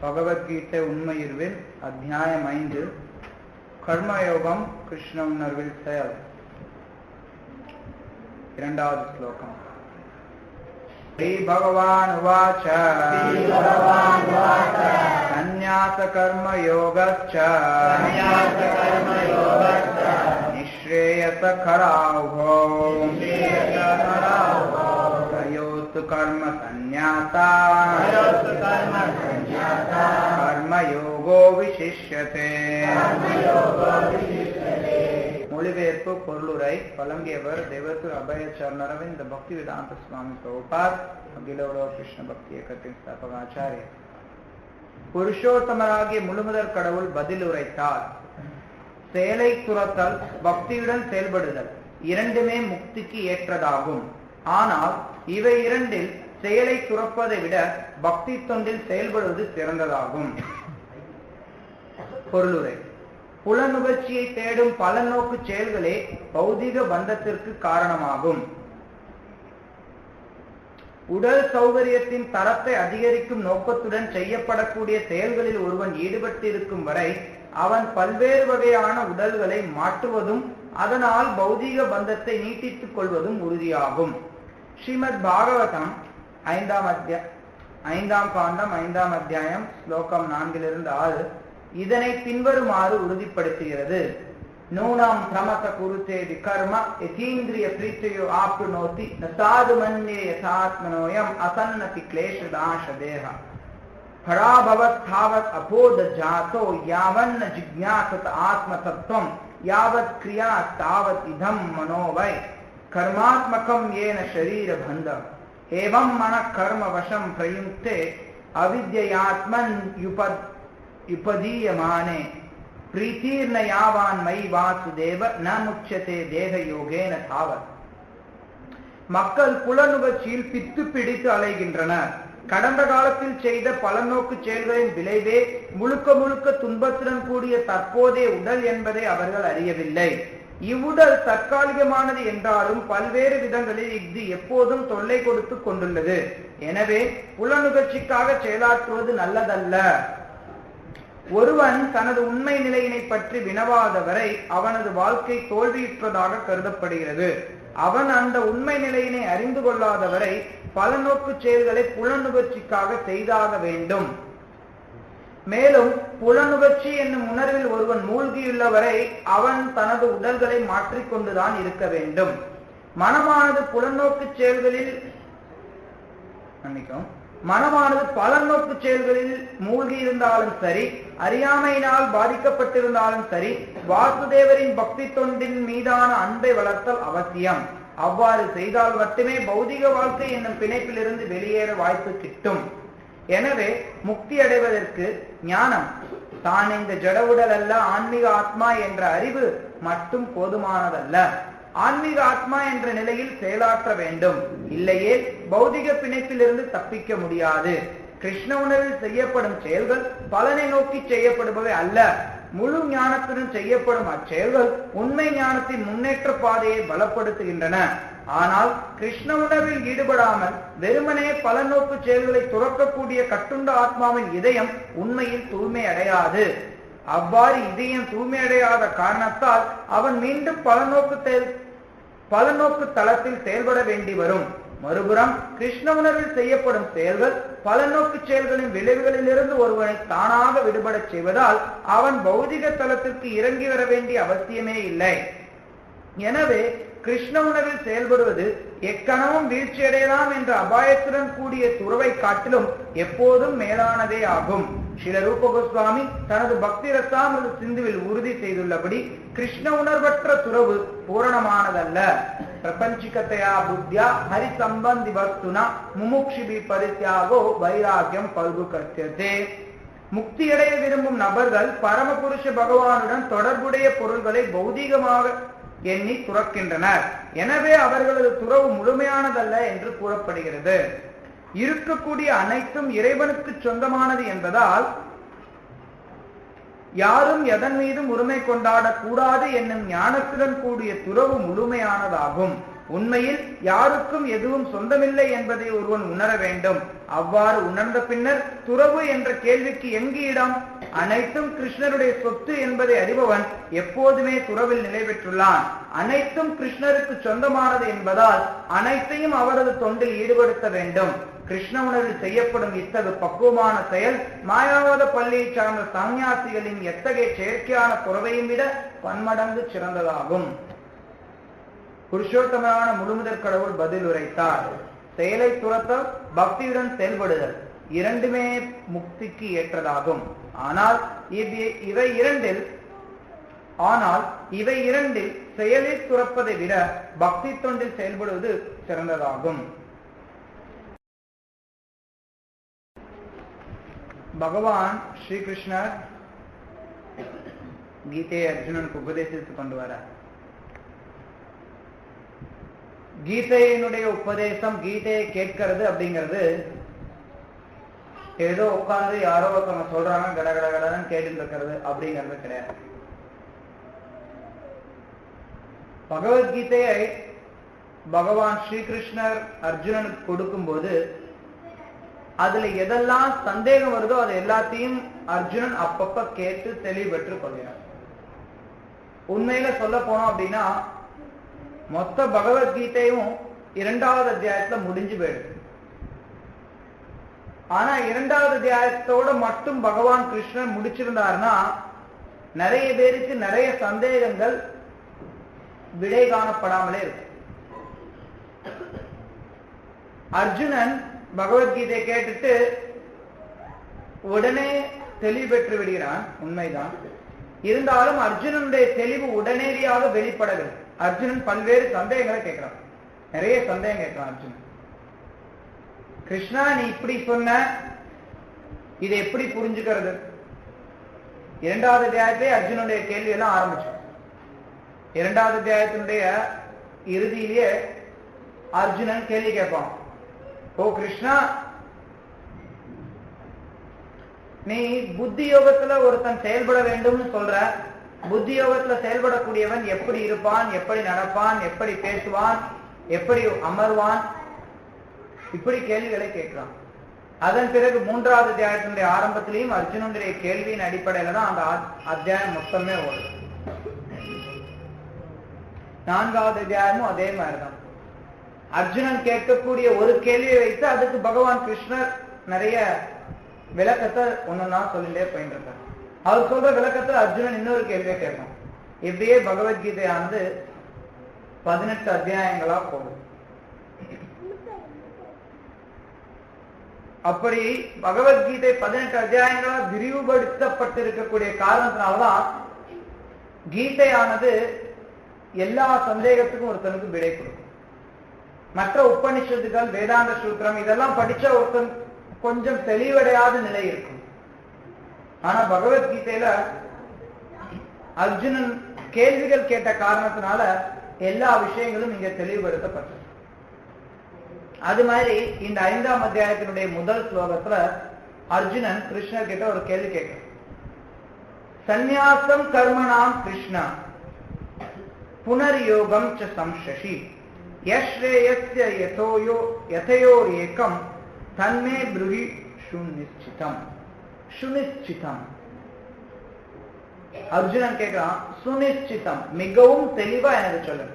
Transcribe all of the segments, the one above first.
பகவத்கீதை உண்மையுருவில் அத்தியாயம் 5 கர்மயோகம் கிருஷ்ண உணர்வில் செயல். இரண்டாவது ஸ்லோகம். ஸ்ரீ பகவான் உவாச்ச சந்நியாச கர்மயோகச்ச நிஸ்ரேயஸ கராவோ தயோஸ்து கர்ம சந்நியாசா கர்மயோகோ விசிஷ்யதே. மொழிபெயர்ப்பு பொருளுரை வழங்கியவர் தேவத்தூர் அபயச்சரணர் அரவிந்த் பக்தி வேதாந்த சுவாமி பிரபுபாத், அகில உலக கிருஷ்ண பக்தி இயக்கத்தின் ஸ்தாபகாச்சாரியர். புருஷோத்தமராகிய முழுமுதற் கடவுள் பதில் உரைத்தார். செயலை துறத்தல், பக்தியுடன் செயல்படுதல் இரண்டுமே முக்திக்கு ஏற்றதாகும். ஆனால் இவை இரண்டில் செயலை துறப்பதை விட பக்தி தொண்டில் செயல்படுவது சிறந்ததாகும். பொருளுரை. புலனுகர்ச்சியை தேடும் பலநோக்கு செயல்களே பௌதிக பந்தத்திற்கு காரணமாகும். உடல் சௌகரியத்தின் தரத்தை அதிகரிக்கும் நோக்கத்துடன் செய்யப்படக்கூடிய செயல்களில் ஒருவன் ஈடுபட்டிருக்கும் வரை அவன் பல்வேறு வகையான உடல்களை மாற்றுவதும் அதனால் பௌதிக பந்தத்தை நீட்டித்துக் கொள்வதும் உறுதியாகும். ஸ்ரீமத் பாகவதம் 5ஆம் காண்டம் 5ஆம் அத்தியாயம் ஸ்லோகம் 4-6 இதனை பின்வருமாறு உறுதிப்படுத்துகிறது. நூனாம் பிரமத குருதே விகர்ம யதீந்திரிய பிரீத்தயோ ஆப்னுனோதி நசாது மன்யே யதாத்மனோயம் அசன்னதி க்லேஷதாஷ தேஹ பராபவத் தாவத் அபோத ஜாதோ யாவன்ன ஜிக்ஞாசத ஆத்ம தத்துவம் யாவத் கிரியா தாவத் இதம் மனோவை கர்மாத்மகம் ஏன ஷரீர பந்தம் ஏவம் மன கர்ம வசம் பிரயுக்தே அவித்யாத்மன் யுபதீயமானே பிரீத்தீர்ண யாவான் மை வாசுதேவ ந முச்சதே தேக யோகேன தாவத். மக்கள் புலனுகர்ச்சியில் பித்து பிடித்து அலைகின்றனர். கடந்த காலத்தில் செய்த பலநோக்கு செயல்களின் விளைவே முழுக்க முழுக்க துன்பத்துடன் கூடிய தற்போதைய உடல் என்பதை அவர்கள் அறியவில்லை. இவ்வுடல் தற்காலிகமானது என்றாலும் பல்வேறு விதங்களில் இது எப்போதும் தொல்லை கொடுத்து கொண்டுள்ளது. எனவே புலனுகர்ச்சிக்காக செயலாற்றுவது நல்லதல்ல. ஒருவன் தனது உண்மை நிலையினை பற்றி வினவாதவரை அவனது வாழ்க்கை தோல்வியுற்றதாக கருதப்படுகிறது. அவன் அந்த உண்மை நிலையினை அறிந்து கொள்ளாதவரை பலநோக்கு செயல்களை புலனுகர்ச்சிக்காக செய்தாக வேண்டும். மேலும் புலனுகர்ச்சி என்னும் உணர்வில் ஒருவன் மூழ்கியுள்ளவரை அவன் தனது உடல்களை மாற்றிக்கொண்டுதான் இருக்க வேண்டும். மனமானது பலநோக்கு செயல்களில் மூழ்கி இருந்தாலும் சரி, அறியாமையினால் பாதிக்கப்பட்டிருந்தாலும் சரி, வாசுதேவரின் பக்தி தொண்டின் மீதான அன்பை வளர்த்தல் அவசியம். அவ்வாறு செய்தால் மட்டுமே பௌதிக வாழ்க்கை என்னும் பிணைப்பிலிருந்து வெளியேற வாய்ப்பு கிட்டும். எனவே முக்தி அடைவதற்கு ஞானம், தான் இந்த ஜடவுடல் அல்ல ஆன்மீக ஆத்மா என்ற அறிவு மட்டும் போதுமானதல்ல. ஆன்மீக ஆத்மா என்ற நிலையில் செயலாற்ற வேண்டும். இல்லையே பௌதிக பிணைப்பிலிருந்து தப்பிக்க முடியாது. கிருஷ்ண உணர்வில் செய்யப்படும் செயல்கள் பலனை நோக்கி செய்யப்படுபவை அல்ல. முழு ஞானத்துடன் செய்யப்படும் அச்செயல்கள் உண்மை ஞானத்தின் முன்னேற்ற பாதையை பலப்படுத்துகின்றன. ஆனால் கிருஷ்ண உணர்வில் ஈடுபடாமல் வெறுமனே பலநோக்கு செயல்களை துறக்கக்கூடிய கட்டுண்ட ஆத்மாவின் இதயம் உண்மையில் தூய்மை அடையாது. அவ்வாறு இதயம் தூய்மையடையாத காரணத்தால் அவன் மீண்டும் பலநோக்கு தளத்தில் செயல்பட வேண்டி வரும். மறுபுறம் கிருஷ்ண உணர்வில் செய்யப்படும் செயல்கள் பலநோக்கு செயல்களின் விளைவுகளிலிருந்து ஒருவனை தானாக விடுபட செய்வதால் அவன் பௌதிக தளத்திற்கு இறங்கி வர வேண்டிய அவசியமே இல்லை. எனவே கிருஷ்ண உணர்வில் செயல்படுவது எக்கணமும் வீழ்ச்சியடையலாம் என்ற அபாயத்துடன் கூடிய துறவை காட்டிலும் எப்போதும் மேலானதே ஆகும். ஸ்ரீல ரூப கோஸ்வாமி தனது பக்தி ரசாமிருத சிந்துவில் உறுதி செய்துள்ளபடி கிருஷ்ண உணர்வற்ற துறவு பூரணமானதல்ல. பிரபஞ்சிகத்தையா புத்தியா ஹரி சம்பந்தி வஸ்துனா முமுக்ஷிபி பரித்யாகோ வைராகியம் பல்கு கத்தியதே. முக்தியடைய விரும்பும் நபர்கள் பரமபுருஷ பகவானுடன் தொடர்புடைய பொருள்களை பௌதீகமாக எண்ணி துறக்கின்றனர். எனவே அவர்களது துறவு முழுமையானதல்ல என்று கூறப்படுகிறது. இருக்கக்கூடிய அனைத்தும் இறைவனுக்கு சொந்தமானது என்பதால் யாரும் எதன் மீதும் உரிமை கொண்டாடக்கூடாது என்னும் ஞானத்துடன் கூடிய துறவு முழுமையானதாகும். உண்மையில் யாருக்கும் எதுவும் சொந்தமில்லை என்பதை ஒருவன் உணர வேண்டும். அவ்வாறு உணர்ந்த பின்னர் துறவு என்ற கேள்விக்கு எங்கு இடம்? அனைத்தும் கிருஷ்ணருடைய சொத்து என்பதை அறிபவன் எப்போதுமே துறவில் நிலை பெற்றுள்ளான். அனைத்தும் கிருஷ்ணருக்கு சொந்தமானது என்பதால் அனைத்தையும் அவரது தொண்டில் ஈடுபடுத்த வேண்டும். கிருஷ்ண உணர்வில் செய்யப்படும் இத்தகைய பக்குவமான செயல் மாயாவாத பள்ளியை சார்ந்த சன்னியாசிகளின் எத்தகைய செயற்கையான துறவையும் விட பன்மடங்கு சிறந்ததாகும். புருஷோத்தமரான முழுமுதற் கடவுள் பதில் உரைத்தார். செயலை துறத்தல், பக்தியுடன் செயல்படுதல் இரண்டுமே முக்திக்கு ஏற்றதாகும். ஆனால் இவை இரண்டில் செயலை துறப்பதை விட பக்தி தொண்டில் செயல்படுவது சிறந்ததாகும். பகவான் ஸ்ரீகிருஷ்ணர் கீதையை அர்ஜுனனுக்கு உபதேசித்துக் கொண்டு வர, கீதையினுடைய உபதேசம், கீதையை கேட்கிறது அப்படிங்கிறது ஏதோ உட்கார்ந்து யாரோ ஒருத்தவங்க சொல்றாங்க கட கட கடன்னு கேட்டு இருக்கிறது அப்படிங்கிறது கிடையாது. பகவத்கீதையை பகவான் ஸ்ரீகிருஷ்ணர் அர்ஜுனனுக்கு கொடுக்கும் போது அதுல எதெல்லாம் சந்தேகம் வருதோ அது எல்லாத்தையும் அர்ஜுனன் அப்பப்ப கேட்டு தெளிவு பெற்று கொள்கிறார். உண்மையில சொல்ல போனோம் அப்படின்னா மொத்த பகவத்கீதையும் 2வது அத்தியாயத்துல முடிஞ்சு போயிடுது. ஆனா 2வது அத்தியாயத்தோட மட்டும் பகவான் கிருஷ்ணன் முடிச்சிருந்தாருன்னா நிறைய பேருக்கு நிறைய சந்தேகங்கள் விடை காணப்படாமலே இருக்கு. அர்ஜுனன் பகவத்கீதை கேட்டுட்டு உடனே தெளிவு பெற்று விடுகிறான், உண்மைதான். இருந்தாலும் அர்ஜுனனுடைய தெளிவு உடனடியாக வெளிப்படவில்லை. அர்ஜுனன் பல்வேறு சந்தேகங்களை கேட்கிறான், நிறைய சந்தேகம் கேட்கிறான் அர்ஜுனன். கிருஷ்ணா, நீ இப்படி சொன்ன, இதை எப்படி புரிஞ்சுக்கிறது? 2வது அத்தியாயத்திலே அர்ஜுனனுடைய கேள்வி எல்லாம் ஆரம்பிச்சு. 2வது அத்தியாயத்தினுடைய இறுதியிலேயே அர்ஜுனன் கேள்வி கேட்பான். ஓ கிருஷ்ணா, நீ புத்தி யோகத்துல ஒருத்தன் செயல்பட வேண்டும்னு சொல்ற. புத்தி யோகத்துல செயல்படக்கூடியவன் எப்படி இருப்பான், எப்படி நடப்பான், எப்படி பேசுவான், எப்படி அமர்வான், இப்படி கேள்விகளை கேட்கிறான். அதன் பிறகு 3வது அத்தியாயத்தினுடைய ஆரம்பத்திலையும் அர்ஜுனனுடைய கேள்வியின் அடிப்படையில தான் அந்த அத்தியாயம் மொத்தமே ஓடுது. 4வது அத்தியாயமும் அதே மாதிரிதான். அர்ஜுனன் கேட்கக்கூடிய ஒரு கேள்வியை வைத்து அதுக்கு பகவான் கிருஷ்ணர் நிறைய விளக்கத்தை ஒன்னொன்னா சொல்லிட்டே போயிட்டு இருக்கார். அவர் சொல்ற விளக்கத்தை அர்ஜுனன் இன்னொரு கேள்வியை கேட்பான். இப்படியே பகவத்கீதையானது 18 அத்தியாயங்களா போகும். அப்படி பகவத்கீதை 18 அத்தியாயங்களா விரிவுபடுத்தப்பட்டிருக்கக்கூடிய காரணத்தினால்தான் கீதையானது எல்லா சந்தேகத்துக்கும் ஒருத்தனுக்கு விடை கொடுக்கும். மற்ற உபனிஷத்துகள், வேதாந்த சூத்திரம் இதெல்லாம் படிச்ச ஒருத்தன் கொஞ்சம் தெளிவடையாத நிலை இருக்கும். ஆனா பகவத்கீதையில அர்ஜுனன் கேள்விகள் கேட்ட காரணத்தினால எல்லா விஷயங்களும் இங்க தெளிவுபடுத்தப்பட்டது. அது மாதிரி இந்த 5ஆம் அத்தியாயத்தினுடைய முதல் ஸ்லோகத்துல அர்ஜுனன் கிருஷ்ணர் கிட்ட ஒரு கேள்வி கேட்க, சந்நியாசம் கர்மணாம் கிருஷ்ணா புனர்யோகம் ச சம்சசி யஸ்ரேயஸ்ய யதயோர் ஏகம் தன்மே ப்ரூஹி சுநிச்சிதம். சுநிச்சிதம் அர்ஜுனன் கேட்கிறான், சுநிச்சிதம் மிகவும் தெளிவா எனக்கு சொல்லுங்க.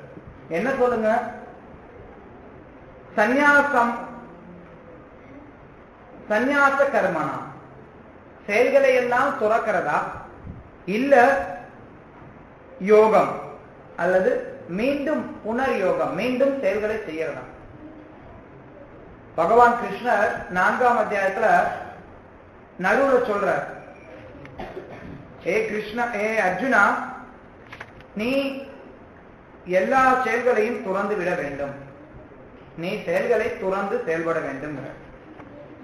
என்ன சொல்லுங்க? சந்நியாசம், சந்நியாச கர்மனா செயல்களை எல்லாம் துறக்கிறதா, இல்ல யோகம் அல்லது மீண்டும் புனர்யோகம், மீண்டும் செயல்களை செய்யறதா? பகவான் கிருஷ்ணர் 4ஆம் அத்தியாயத்துல நடுவுல சொல்றார், ஏ கிருஷ்ணா, ஏ அர்ஜுனா, நீ எல்லா செயல்களையும் துறந்து விட வேண்டும், நீ செயல்களை துறந்து செயல்பட வேண்டும்,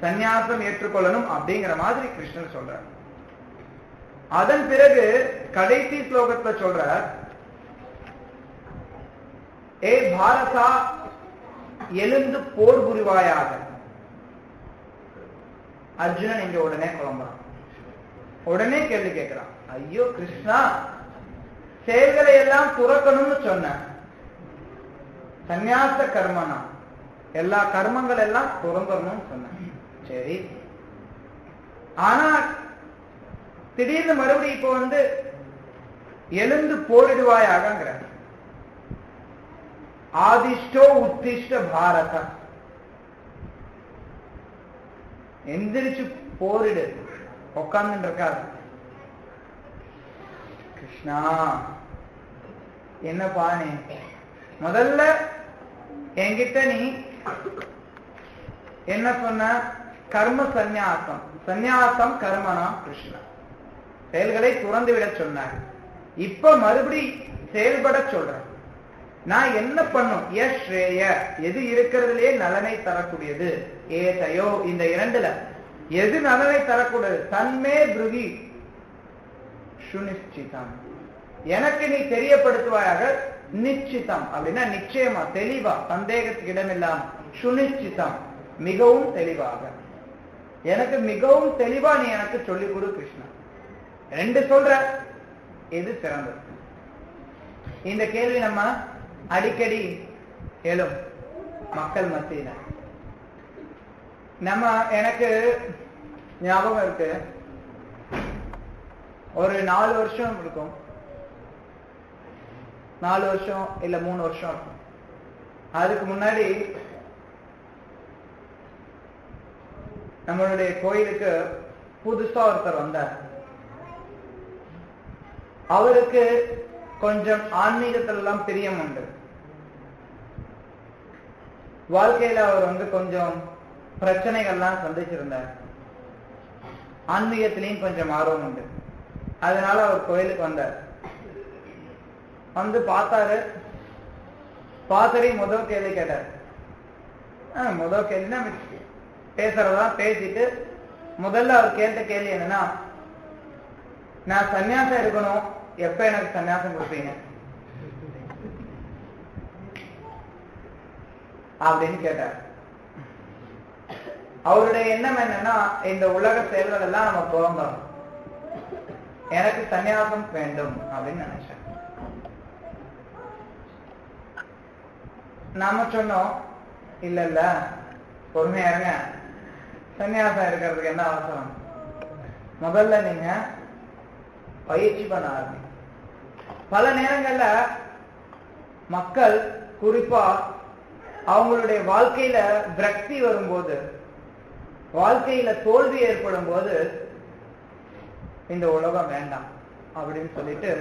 சந்நியாசம் ஏற்றுக்கொள்ளணும் அப்படிங்கிற மாதிரி கிருஷ்ணர் சொல்றார். அதன் பிறகு கடைசி ஸ்லோகத்துல சொல்றார், ஏ பாரதா, எழுந்து போர் புரிவாயாக. அர்ஜுனன் இங்க உடனே குழம்புறான், உடனே கேள்வி கேட்கிறான், ஐயோ கிருஷ்ணா, செயல்களை எல்லாம் துறக்கணும்னு சொன்ன, சந்நியாச கர்மனா எல்லா கர்மங்கள் எல்லாம் துறந்துடணும்னு சொன்னாங்க. சரி, ஆனா திடீர்னு மறுபடியும் இப்போ எழுந்து போரிடுவாயாகங்கிற ஆதிஷ்டோ உத்திஷ்ட பாரத, எந்திரிச்சு போரிடு, உட்கார்ந்து இருக்காரு. கிருஷ்ணா என்னப்பா நீ முதல்ல என்கிட்ட நீ என்ன சொன்ன? கர்ம சந்நியாசம், சந்நியாசம் கர்மனா கிருஷ்ணா, செயல்களை துறந்து விட சொன்னார். இப்ப மறுபடி செயல்பட சொல்ற. நான் என்ன பண்ணும்? ஸ்ரேய, எது இருக்கிறதுலே நலனை தரக்கூடியது, ஏதையோ இந்த இரண்டுல எது நலனை தரக்கூடியது, தன்மே புருகி சுனிச்சிதம், எனக்கு நீ தெரியப்படுத்துவாயாக. நிச்சிதம் அப்படின்னா நிச்சயமா, தெளிவா, சந்தேகத்துக்கு இடமில்லாம. சுனிச்சிதம் மிகவும் தெளிவாக, எனக்கு மிகவும் தெளிவா நீ எனக்கு சொல்லிக் கொடு கிருஷ்ணா. ரெண்டு சொல்ற, எது சிறந்தது? இந்த கேள்வி நம்ம அடிக்கடி எழும் மக்கள் மத்தியில. எனக்கு ஞாபகம் இருக்கு, ஒரு 4 வருஷம் இருக்கும், 4 வருஷம் இல்ல 3 வருஷம் இருக்கும். அதுக்கு முன்னாடி நம்மளுடைய கோயிலுக்கு புதுசா ஒருத்தர் வந்தார். அவருக்கு கொஞ்சம் ஆன்மீகத்துல எல்லாம் பிரியம் உண்டு. வாழ்க்கையில அவர் கொஞ்சம் பிரச்சனைகள்லாம் சந்திச்சிருந்தார். ஆன்மீகத்திலையும் கொஞ்சம் ஆர்வம் உண்டு. அதனால அவர் கோயிலுக்கு வந்தார். பார்த்தாரு. பார்த்துட்டு முதல் கேள்வி கேட்டார். முதல் கேள்வினா பேசுறதா பேசிட்டு முதல்ல அவர் கேட்ட கேள்வி என்னன்னா, நான் சன்னியாசம் எடுக்கணும், எப்ப எனக்கு சன்னியாசம் கொடுப்பீங்க அப்படின்னு கேட்டார். அவருடைய எண்ணம் என்னன்னா, இந்த உலக செயல்கள் எல்லாம் நம்ம துறந்தோம், எனக்கு சன்னியாசம் வேண்டும் அப்படின்னு நினைச்சேன். நாம சொன்னோம், இல்ல இல்ல பொறுமையா இருங்க, சன்னியாசம் இருக்கிறதுக்கு என்ன அவசரம், முதல்ல நீங்க பயிற்சி பண்ண ஆரம்பி. பல நேரங்கள்ல மக்கள் குறிப்பா அவங்களுடைய வாழ்க்கையில விரக்தி வரும்போது, வாழ்க்கையில தோல்வி ஏற்படும் போது, இந்த உலகம் வேண்டாம் அப்படின்னு சொல்லிட்டு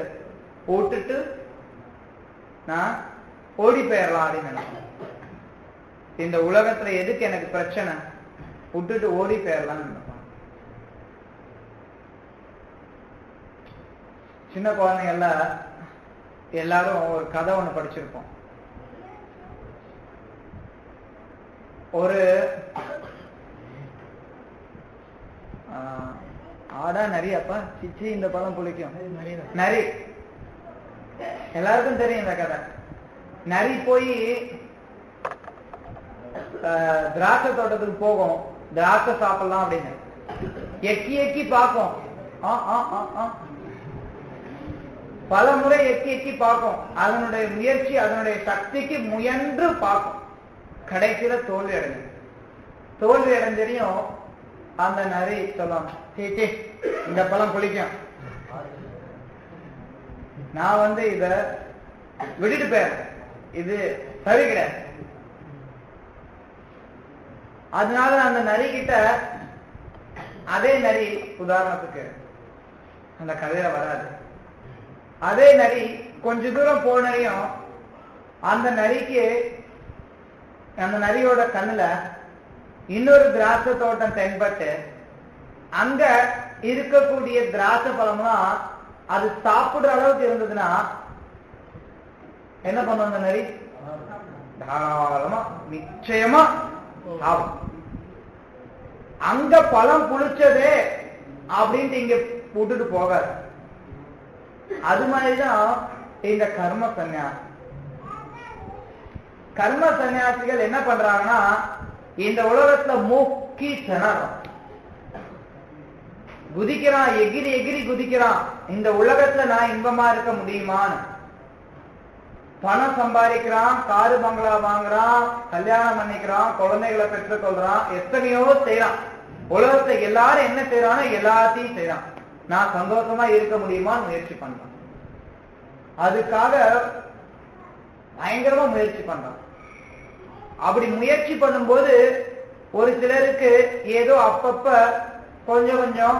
போட்டுட்டு நான் ஓடி போயிடலாம் அப்படின்னு நினைச்சேன். இந்த உலகத்துல எதுக்கு எனக்கு பிரச்சனை, விட்டுட்டு ஓடி போயிடலாம்னு நினைப்பாங்க. சின்ன குழந்தைங்கள்ல எல்லாரும் ஒரு கதை ஒண்ணு படிச்சிருப்போம். ஒரு ஆடா நரியப்பா சிச்சி இந்த பழம் புளிக்கும் நரி, எல்லாருக்கும் தெரியும் இந்த கதை. நரி போய் திராட்சை தோட்டத்துக்கு போகும், திராட்சை சாப்பிடலாம் அப்படின்னு எக்கி எக்கி பார்க்கும். பல முறை எக்கி எக்கி பார்க்கும். அதனுடைய முயற்சி, அதனுடைய சக்திக்கு முயன்று பார்க்கும். கடைசியில தோல்வி அடைஞ்சு, தோல்வி அடைஞ்சதையும் அந்த நரி சொல்லும், சீச்சி இந்த பழம் புளிக்கும், நான் இத விட்டுட்டு போயிடுறேன், இது சரி கிடையாது. அதனால அந்த நரி கிட்ட, அதே நரி உதாரணத்துக்கு அந்த கதையில வராது, அதே நரி கொஞ்ச தூரம் போனையும் அந்த நரிக்கு, அந்த நரியோட கண்ணுல இன்னொரு திராட்சை தோட்டம் தென்பட்டு, அங்க இருக்கக்கூடிய திராட்சை பழம்லாம் அது சாப்பிடுற அளவுக்கு இருந்ததுன்னா என்ன பண்ணும் அந்த நரி? தாராளமா நிச்சயமா சாப்பிடும். அங்க பழம் புளிச்சதே அப்படின்ட்டு இங்க போட்டுட்டு போகாது. அது மாதிரிதான் இந்த கர்ம சந்நியாசி. கர்ம சன்னியாசிகள் என்ன பண்றாங்கன்னா, இந்த உலகத்துல மூக்கி திணறான், குதிக்கிறான், எகிரி எகிரி குதிக்கிறான். இந்த உலகத்துல நான் இன்பமா இருக்க முடியுமான்னு பணம் சம்பாதிக்கிறான், காரு பங்களா வாங்குறான், கல்யாணம் பண்ணிக்கிறான், குழந்தைகளை பெற்றுக்கொள்றான், எத்தனையோ செய்யறான். உலகத்தை எல்லாரும் என்ன செய்யறானோ எல்லாத்தையும் செய்யறான். நான் சந்தோஷமா இருக்க முடியுமான்னு முயற்சி பண்றான். அதுக்காக பயங்கரமா முயற்சி பண்றான். அப்படி முயற்சி பண்ணும்போது ஒரு சிலருக்கு ஏதோ அப்பப்ப கொஞ்சம் கொஞ்சம்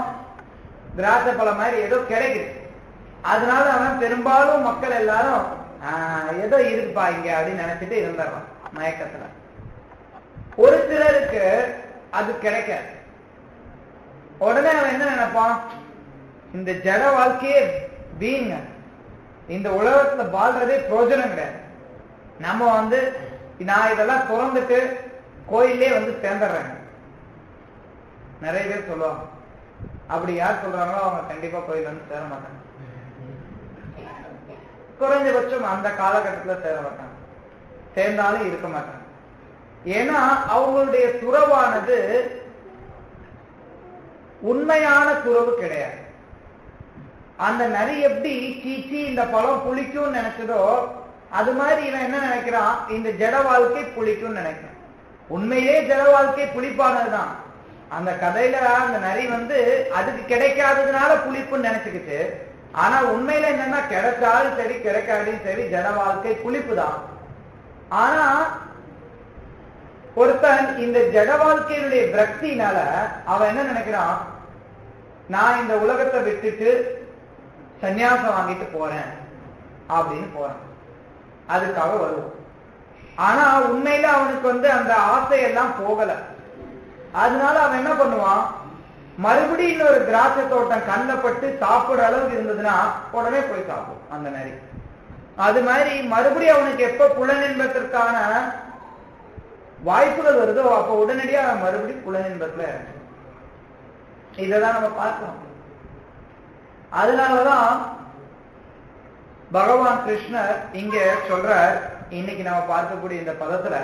திராட்சை பழம் மாதிரி ஏதோ கிடைக்குது. அதனால அவன் பெரும்பாலும் மக்கள் எல்லாரும் ஏதோ இருக்குப்பா இங்க அப்படின்னு நினைச்சிட்டு இருந்துடுறான் மயக்கத்துல. ஒரு சிலருக்கு அது கிடைக்காது. உடனே அவன் என்ன நினைப்பான், இந்த ஜட வாழ்க்கையே வீங்க, இந்த உலகத்துல வாழ்றதே பிரயோஜனம் கிடையாது, நம்ம நான் இதெல்லாம் திறந்துட்டு கோயிலே சேர்ந்துடுறேன். நிறைய பேர் சொல்லுவாங்க. அப்படி யார் சொல்றாங்களோ அவங்க கண்டிப்பா கோயில் சேர மாட்டாங்க. குறைஞ்சபட்சம் அந்த காலகட்டத்தில் சேர மாட்டாங்க, சேர்ந்தாலும் இருக்க மாட்டாங்க. ஏன்னா அவங்களுடைய துறவானது உண்மையான துறவு கிடையாது. அந்த நரி எப்படி சீச்சி இந்த பழம் புளிக்கும் நினைச்சதோ அது மாதிரி இவன் என்ன நினைக்கிறான், இந்த ஜட வாழ்க்கை புளிக்கும் நினைக்கிறான். உண்மையிலே ஜட வாழ்க்கை புளிப்பானதுதான். அந்த கதையில அந்த நரி அதுக்கு கிடைக்காததுனால புளிப்புன்னு நினைச்சுக்கிட்டு, ஆனா உண்மையில என்னன்னா கிடைச்சாலும் சரி கிடைக்காதும் சரி ஜட வாழ்க்கை புளிப்பு தான். ஆனா ஒருத்தன் இந்த ஜட வாழ்க்கையினுடைய விரக்தினால அவன் என்ன நினைக்கிறான், நான் இந்த உலகத்தை விட்டுட்டு சன்னியாசம் வாங்கிட்டு போறேன் அப்படின்னு போறான். அதுக்காக வருவோம். ஆனா உண்மையில அவனுக்கு அந்த ஆசையெல்லாம் போகல. அதனால அவன் என்ன பண்ணுவான், மறுபடியும் இன்னொரு திராட்சை தோட்டம் கண்ணப்பட்டு சாப்பிட அளவுக்கு இருந்ததுன்னா உடனே போய் சாப்பிடும் அந்த நரி. அது மாதிரி மறுபடியும் அவனுக்கு எப்ப புலனின்பத்திற்கான வாய்ப்புகள் வருதோ அப்ப உடனடியா அவன் மறுபடியும் புலனின்பத்துல இதெல்லாம் நம்ம பார்க்கிறோம். அதனாலதான் பகவான் கிருஷ்ணர் இங்க சொல்றார், இன்னைக்கு நம்ம பார்க்கக்கூடிய இந்த பதத்துல,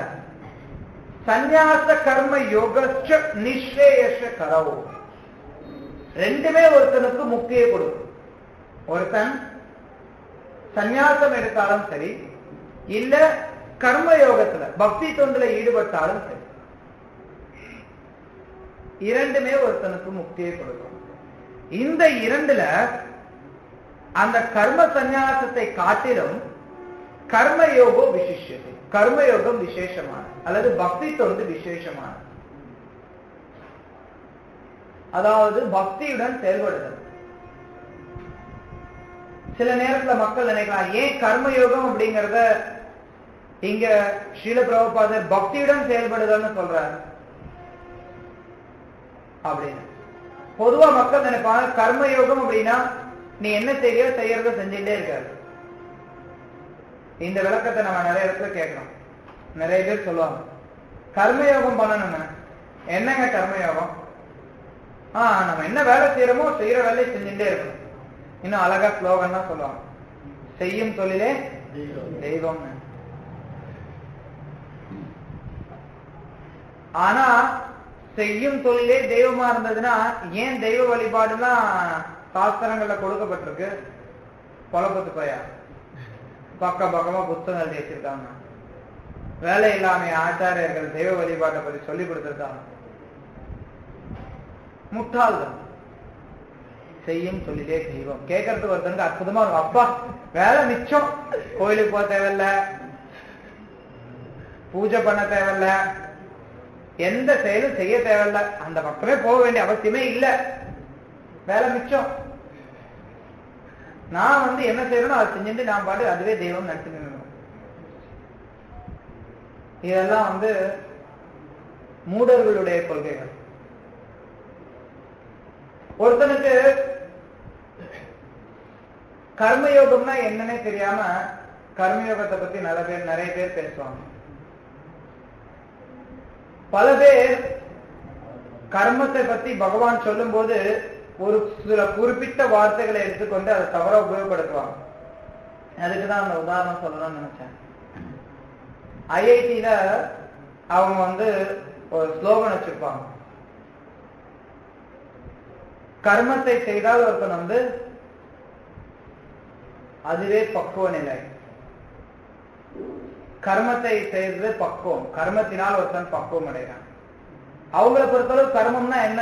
சந்நியாச கர்ம யோகச்ச நிஸ்ரேயச கரவோ. ரெண்டுமே ஒருத்தனுக்கு முக்கிய கொடுக்கும். ஒருத்தன் சந்நியாசம் எடுத்தாலும் சரி, இல்ல கர்ம யோகத்துல பக்தி தொண்டுல ஈடுபட்டாலும் சரி, இரண்டுமே ஒருத்தனுக்கு முக்தியை கொடுக்கும். இந்த இரண்டுல அந்த கர்ம சந்நியாசத்தை காட்டிலும் கர்மயோகம் விசேஷத்தை, கர்மயோகம் விசேஷமான அல்லது பக்தி தொண்டு விசேஷமான, அதாவது பக்தியுடன் செயல்படுதல். சில நேரத்துல மக்கள் நினைக்கலாம், ஏன் கர்மயோகம் அப்படிங்கறத இங்க ஸ்ரீல பிரபுபாதர் பக்தியுடன் செயல்படுதல்னு சொல்றாரு அப்படின்னு. பொதுவா மக்கள் நினைப்பாங்க கர்மயோகம் அப்படின்னா நீ என்ன செய்யறத செஞ்சுட்டே இருக்காரு. இந்த விளக்கத்தை நம்ம நிறைய இடத்துல கேட்கிறோம். நிறைய பேர் சொல்லுவாங்க கர்மயோகம் பண்ணணுங்க. என்னங்க கர்மயோகம்? நம்ம என்ன வேலை செய்யறோமோ செய்யற வேலையை செஞ்சுட்டே இருக்கணும். இன்னும் அழகா ஸ்லோகம்னா சொல்லுவாங்க, செய்யும் தொழிலே தெய்வம். ஆனா செய்யும் தொழிலே தெய்வமா இருந்ததுன்னா ஏன் தெய்வ வழிபாடுலாம் சாஸ்திரங்கள்ல கொடுக்கப்பட்டிருக்கு? குழப்பத்து போயா பக்கமா புத்தகம் எழுதி வச்சிருக்காங்க. வேலை இல்லாம ஆச்சாரியர்கள் தெய்வ வழிபாட்டை பத்தி சொல்லி கொடுத்திருக்காங்க. முட்டாள்கள். செய்யும் தொழிலே தெய்வம் கேட்கறதுக்கு ஒருத்தனுக்கு அற்புதமா இருக்கும். அப்பா வேலை மிச்சம், கோயிலுக்கு போக தேவையில்ல, பூஜை பண்ண தேவையில்ல, எந்த செயலும் செய்ய தேவையில்ல, அந்த பக்கமே போக வேண்டிய அவசியமே இல்லை, வேலை மிச்சம். நான் என்ன செய்யணும் அதை செஞ்சுட்டு நான் பாட்டு அதுவே தெய்வம் நினைச்சு நினைக்கணும். இதெல்லாம் மூடர்களுடைய கொள்கைகள். ஒருத்தனுக்கு கர்மயோகம்னா என்னன்னே தெரியாம கர்மயோகத்தை பத்தி நிறைய பேர் பேசுவாங்க. பல பேர் கர்மத்தை பத்தி பகவான் சொல்லும் போது ஒரு சில குறிப்பிட்ட வார்த்தைகளை எடுத்துக்கொண்டு அதை தவறா உபயோகப்படுத்துவாங்க. அதுக்குதான் அந்த உதாரணம் சொல்லணும்னு நினைச்சேன். ஐஐடியில அவங்க ஒரு ஸ்லோகன் வச்சிருப்பாங்க, கர்மத்தை செய்தால் ஒருத்தன் அதுவே பக்குவ நிலை, கர்மத்தை செய்தது பக்குவம், கர்மத்தினால் ஒருத்தன் பக்குவம் அடைகிறான். அவங்கள பொறுத்தளவு கர்மம்னா என்ன?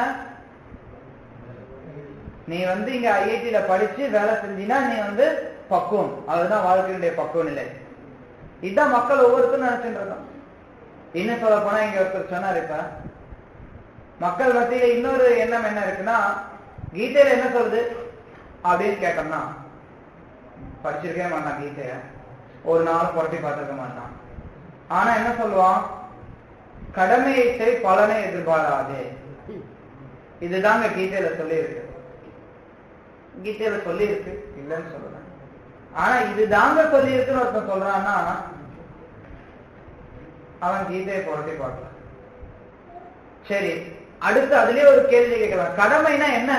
நீ இங்க ஐஐடியில படிச்சு வேலை செஞ்சினா நீ பக்குவம், அதுதான் வாழ்க்கையுடைய பக்குவ நிலை. இதுதான் மக்கள் ஒவ்வொருத்தரும் நினைச்சுருக்கோம். இன்னும் சொல்ல போனா இங்க ஒருத்தர் சொன்னார், இப்ப மக்கள் மத்தியில இன்னொரு எண்ணம் என்ன இருக்குன்னா, கீதையில என்ன சொல்லுது அப்படின்னு கேட்டோம்னா, படிச்சிருக்கவே மாட்டான் கீதைய, ஒரு நாள் புரட்டி பார்த்திருக்க மாட்டான். ஆனா என்ன சொல்லுவான், கடமையை செய் பலனை எதிர்பாராதே. இதுதாங்க கீதையில சொல்லி இருக்கு. கீதையில சொல்லி இருக்கு இல்லைன்னு சொல்லுவேன். ஆனா இதுதாங்க சொல்லி இருக்குன்னு ஒருத்தன் சொல்றான்னா அவன் கீதையை புரட்டி பார்க்கலாம். சரி, அடுத்து அதுலயே ஒரு கேள்வி கேட்கலாம், கடமைனா என்ன?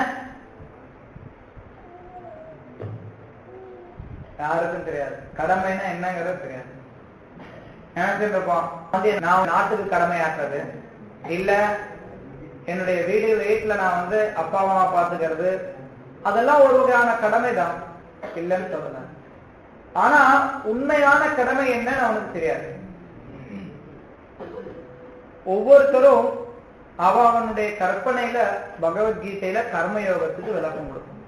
யாருக்கும் தெரியாது. கடமைனா என்னங்கிறது தெரியாது. நினைச்சிருப்போம் நான் நாட்டுக்கு கடமையாக்குறது, இல்ல என்னுடைய வீட்டுல நான் அப்பா அம்மா பாத்துக்கிறது, அதெல்லாம் ஒரு வகையான கடமை தான், இல்லைன்னு சொல்லல. ஆனா உண்மையான கடமை என்னன்னு அவனுக்கு தெரியாது. ஒவ்வொருத்தரும் அவனுடைய கற்பனையில பகவத்கீதையில கர்மயோகத்துக்கு விளக்கம் கொடுக்கும்.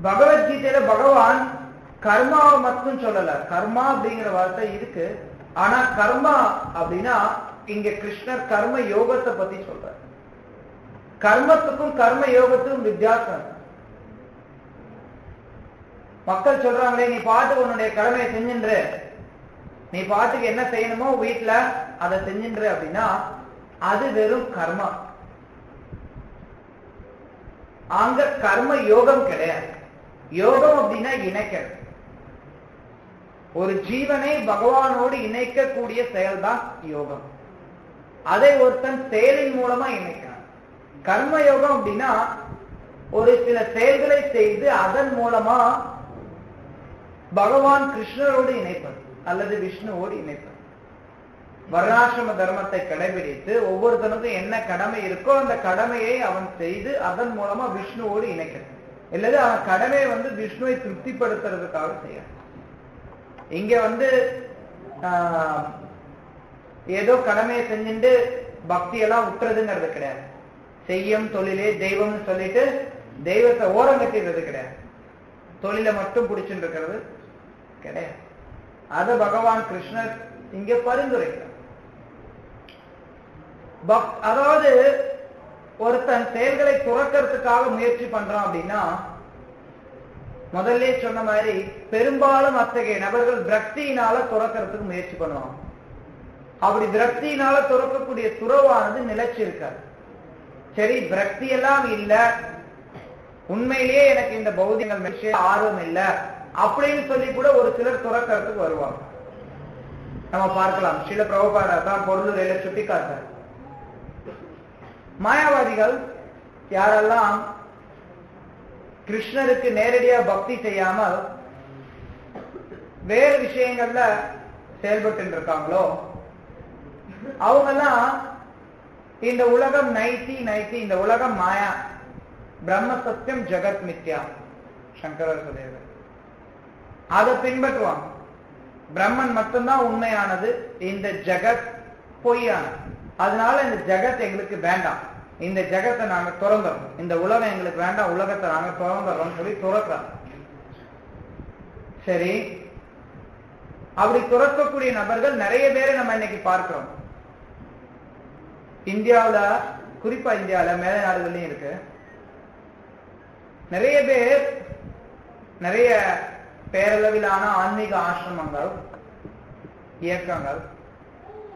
பகவத்கீதையில பகவான் கர்மாவை மட்டும் சொல்லல, கர்மா அப்படிங்கிற வார்த்தை இருக்கு. ஆனா கர்மா அப்படின்னா இங்க கிருஷ்ணர் கர்ம யோகத்தை பத்தி சொல்ற. கர்மத்துக்கும் கர்ம யோகத்துக்கும் வித்தியாசம். மக்கள் சொல்றாங்களே, நீ பாட்டுக்கு உன்னுடைய கடமையை செஞ்சின்று, நீ பாட்டுக்கு என்ன செய்யணுமோ வீட்டுல அதை செஞ்சின்று அப்படின்னா அது வெறும் கர்மா. அங்க கர்ம யோகம் கிடையாது. யோகம் அப்படின்னா இணைக்கிறது. ஒரு ஜீவனை பகவானோடு இணைக்கக்கூடிய செயல்தான் யோகம். அதை ஒருத்தன் செயலின் மூலமா இணைக்கிறான். கர்ம யோகம் அப்படின்னா ஒரு சில செயல்களை செய்து அதன் மூலமா பகவான் கிருஷ்ணரோடு இணைப்பது அல்லது விஷ்ணுவோடு இணைப்பது. வர்ணாசிரம தர்மத்தை கடைபிடித்து ஒவ்வொருத்தனுக்கும் என்ன கடமை இருக்கோ அந்த கடமையை அவன் செய்து அதன் மூலமா விஷ்ணுவோடு இணைக்கிறது. இல்லது அவன் கடமையை விஷ்ணுவை திருப்திப்படுத்துறதுக்காக செய்ய. இங்க ஏதோ கடமையை செஞ்சுட்டு பக்தி எல்லாம் விட்டுறதுங்கிறது கிடையாது. செய்யும் தொழிலே தெய்வம்னு சொல்லிட்டு தெய்வத்தை ஓரம் கட்டிடுறது கிடையாது. தொழிலை மட்டும் பிடிச்சுட்டு இருக்கிறது கிடையாது. அத பகவான் கிருஷ்ணர் இங்க பரிந்துரைக்கிறார். அதாவது ஒருத்தன் செயல்களை துறக்கிறதுக்காக முயற்சி பண்றான் அப்படின்னா முதல்ல சொன்ன மாதிரி பெரும்பாலும் அத்தகைய நபர்கள் விரக்தியினால துறக்கிறதுக்கு முயற்சி பண்ணுவாங்க. அப்படி விரக்தியினால துறக்கக்கூடிய துறவானது நிலைச்சு இருக்காது. சரி, விரக்தி எல்லாம் இல்ல, உண்மையிலேயே எனக்கு இந்த பௌதிகங்கள் விஷயம் ஆர்வம் இல்லை அப்படின்னு சொல்லி கூட ஒரு சிலர் துறக்கிறதுக்கு வருவாங்க. நம்ம பார்க்கலாம். ஸ்ரீல பிரபுபாதா தான் பொருளுரையில சுட்டி காட்டார். மாயாவாதிகள் யாரெல்லாம் கிருஷ்ணருக்கு நேரடியா பக்தி செய்யாமல் வேறு விஷயங்கள்ல செயல்பட்டு இருக்காங்களோ அவங்கெல்லாம் இந்த உலகம் நைத்தி இந்த உலகம் மாயா, பிரம்ம சத்தியம் ஜெகத் மித்யா, சங்கரர் சொல்லியவர். அதை பின்பற்றுவாங்க. பிரம்மன் மட்டும்தான் உண்மையானது, இந்த ஜெகத் பொய்யானது. அதனால இந்த ஜெகத் எங்களுக்கு வேண்டாம், இந்த ஜெகத்தை நாங்க துறந்துறோம், இந்த உலகம் எங்களுக்கு வேண்டாம், உலகத்தை நாங்க துறந்துறோம் சொல்லி துறக்கிறாங்க. சரி, அப்படி துறக்கக்கூடிய நபர்கள் நிறைய பேரை நம்ம இன்னைக்கு பார்க்கிறோம். இந்தியாவில, குறிப்பா இந்தியாவில மேல நாடுகள்லயும் இருக்கு. நிறைய பேர் நிறைய பேரளவிலான ஆன்மீக ஆசிரமங்கள், இயக்கங்கள்,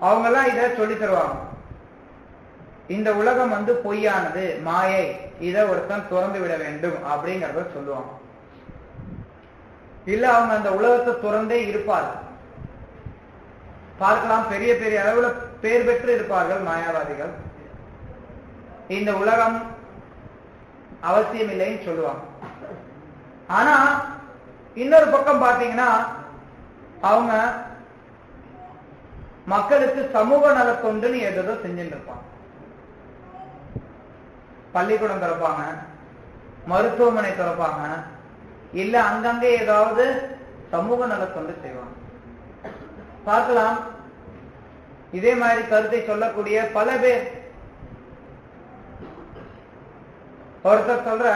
அவங்க எல்லாம் இத சொல்லி தருவாங்க. இந்த உலகம் பொய்யானது, மாயை, இதை ஒருத்தன் துறந்து விட வேண்டும் அப்படிங்கறத சொல்லுவாங்க. இல்ல அவங்க அந்த உலகத்தை துறந்தே இருப்பார்கள். பார்க்கலாம், பெரிய பெரிய அளவுல பேர் பெற்று இருப்பார்கள் மாயாவாதிகள். இந்த உலகம் அவசியம் இல்லைன்னு சொல்லுவாங்க. ஆனா இன்னொரு பக்கம் பாத்தீங்கன்னா அவங்க மக்களுக்கு சமூக நலத்தொண்டுன்னு ஏதோ செஞ்சுட்டு இருப்பாங்க. பள்ளிக்கூடம் திறப்பாங்க, மருத்துவமனை திறப்பாங்க, இல்ல அங்கங்கே ஏதாவது சமூக நலத்தொண்டு செய்வாங்க. பார்க்கலாம். இதே மாதிரி கருத்தை சொல்லக்கூடிய பல பேர். ஒருத்தர் சொல்ற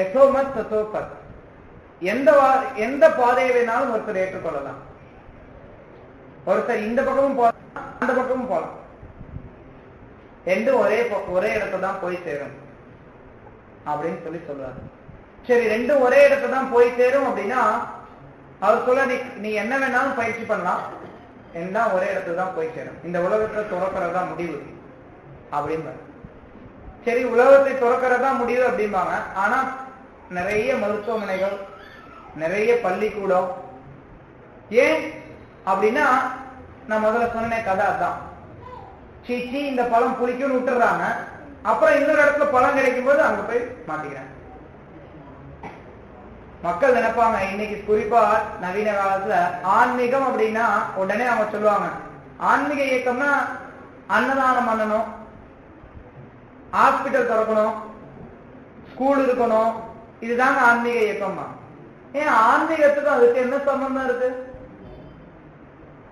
எசோமத் சசோபத், எந்த பாதையை வேணாலும் ஒருத்தர் ஏற்றுக்கொள்ளலாம். ஒருத்தர் இந்த பக்கமும் போகலாம், அந்த பக்கமும் போகலாம். ரெண்டும் ஒரே இடத்தை தான் போய் சேரும் அப்படின்னு சொல்றாரு. சரி, ரெண்டும் ஒரே இடத்தை தான் போய் சேரும் அப்படின்னா அவர் சொல்ல, நீ என்ன வேணாலும் பயிற்சி பண்ணலாம், எல்லாம் ஒரே இடத்துல தான் போய் சேரும். இந்த உலகத்தை துறக்கிறதா முடிவு அப்படிம்பாங்க. சரி, உலகத்தை துறக்கிறதா முடிவு அப்படிம்பாங்க. ஆனா நிறைய மருத்துவமனைகள், நிறைய பள்ளிக்கூடம். ஏன் அப்படின்னா நான் முதல்ல சொன்ன கதை அதான். சீச்சி இந்த பழம் புளிக்கும்னு விட்டுறாங்க. அப்புறம் இன்னொரு இடத்துல பழம் கிடைக்கும் போது அங்க போய் மாட்டிக்கிறாங்க. மக்கள் நினைப்பாங்க, இன்னைக்கு குறிப்பா நவீன காலத்துல ஆன்மீகம் அப்படின்னா உடனே அவங்க சொல்லுவாங்க, ஆன்மீக இயக்கம்னா அன்னதானம் பண்ணணும், ஹாஸ்பிட்டல் திறக்கணும், ஸ்கூல் இருக்கணும், இதுதாங்க ஆன்மீக இயக்கம்மா. ஏன் ஆன்மீகத்துக்கும் அதுக்கு என்ன சம்பந்தம் இருக்கு?